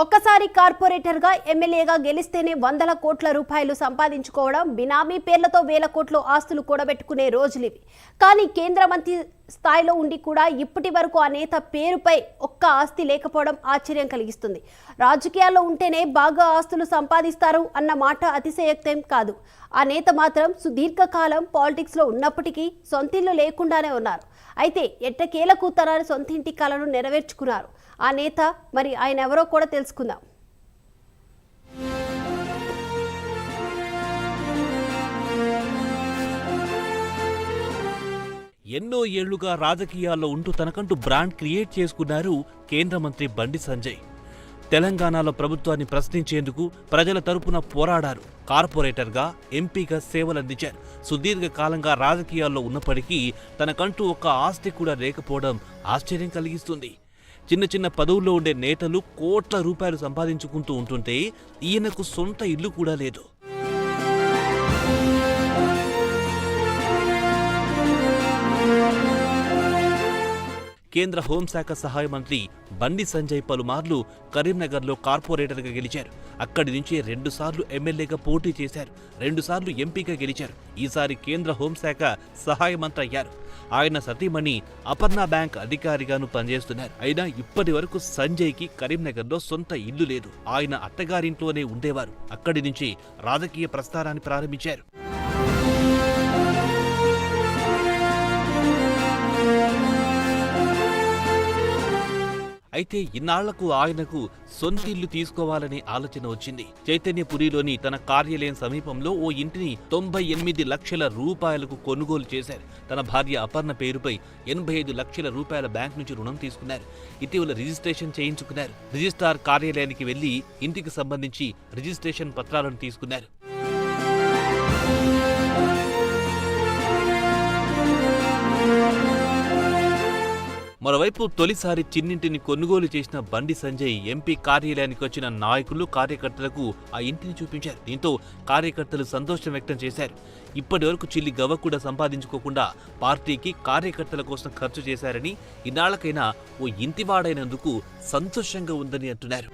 ఒక్కసారి కార్పొరేటర్గా ఎమ్మెల్యేగా గెలిస్తేనే వందల కోట్ల రూపాయలు సంపాదించుకోవడం, బినామీ పేర్లతో వేల కోట్ల ఆస్తులు కూడబెట్టుకునే రోజులివి. కానీ కేంద్ర మంత్రి స్థాయిలో ఉండి కూడా ఇప్పటి వరకు ఆ నేత పేరుపై ఒక్క ఆస్తి లేకపోవడం ఆశ్చర్యం కలిగిస్తుంది. రాజకీయాల్లో ఉంటేనే బాగా ఆస్తులు సంపాదిస్తారు అన్న మాట అతిశయోక్తం కాదు. ఆ నేత మాత్రం సుదీర్ఘకాలం పాలిటిక్స్లో ఉన్నప్పటికీ సొంతిల్లు లేకుండానే ఉన్నారు. అయితే ఎట్టకేలకు తన సొంతింటి కలను నెరవేర్చుకున్నారు ఆ నేత. మరి ఆయన ఎవరో కూడా తెలుసుకుందాం. ఎన్నో ఏళ్లుగా రాజకీయాల్లో ఉంటూ తనకంటూ బ్రాండ్ క్రియేట్ చేసుకున్నారు కేంద్ర మంత్రి బండి సంజయ్. తెలంగాణలో ప్రభుత్వాన్ని ప్రశ్నించేందుకు ప్రజల తరపున పోరాడారు. కార్పొరేటర్గా, ఎంపీగా సేవలందించారు. సుదీర్ఘకాలంగా రాజకీయాల్లో ఉన్నప్పటికీ తనకంటూ ఒక ఆస్తి కూడా లేకపోవడం ఆశ్చర్యం కలిగిస్తుంది. చిన్న చిన్న పదవుల్లో ఉండే నేతలు కోట్ల రూపాయలు సంపాదించుకుంటూ ఉంటుంటే ఈయనకు సొంత ఇల్లు కూడా లేదు. కేంద్ర హోంశాఖ సహాయ మంత్రి బండి సంజయ్ పలుమార్లు కరీంనగర్లో కార్పొరేటర్గా గెలిచారు. అక్కడి నుంచి 2 సార్లు ఎమ్మెల్యేగా పోటీ చేశారు. 2 సార్లు ఎంపీగా గెలిచారు. ఈసారి కేంద్ర హోంశాఖ సహాయ మంత్రి అయ్యారు. ఆయన సతీమణి అపర్ణ బ్యాంక్ అధికారిగాను పనిచేస్తున్నారు. అయినా ఇప్పటి వరకు సంజయ్కి కరీంనగర్లో సొంత ఇల్లు లేదు. ఆయన అత్తగారింట్లోనే ఉండేవారు. అక్కడి నుంచి రాజకీయ ప్రస్థానాన్ని ప్రారంభించారు. అయితే ఇన్నాళ్లకు ఆయనకు సొంతిల్లు తీసుకోవాలనే ఆలోచన వచ్చింది. చైతన్యపురిలోని తన కార్యాలయం సమీపంలో ఓ ఇంటిని 98 లక్షల రూపాయలకు కొనుగోలు చేశారు. తన భార్య అపర్ణ పేరుపై 85 లక్షల రూపాయల బ్యాంక్ నుంచి రుణం తీసుకున్నారు. ఇటీవల రిజిస్ట్రేషన్ చేయించుకున్నారు. రిజిస్ట్రార్ కార్యాలయానికి వెళ్లి ఇంటికి సంబంధించి రిజిస్ట్రేషన్ పత్రాలను తీసుకున్నారు. మరోవైపు తొలిసారి చిన్నింటిని కొనుగోలు చేసిన బండి సంజయ్ ఎంపీ కార్యాలయానికి వచ్చిన నాయకులు, కార్యకర్తలకు ఆ ఇంటిని చూపించారు. దీంతో కార్యకర్తలు సంతోషం వ్యక్తం చేశారు. ఇప్పటి వరకు చిల్లి గవ్వ కూడా సంపాదించుకోకుండా పార్టీకి, కార్యకర్తల కోసం ఖర్చు చేశారని, ఇన్నాళ్లకైనా ఓ ఇంటివాడైనందుకు సంతోషంగా ఉందని అంటున్నారు.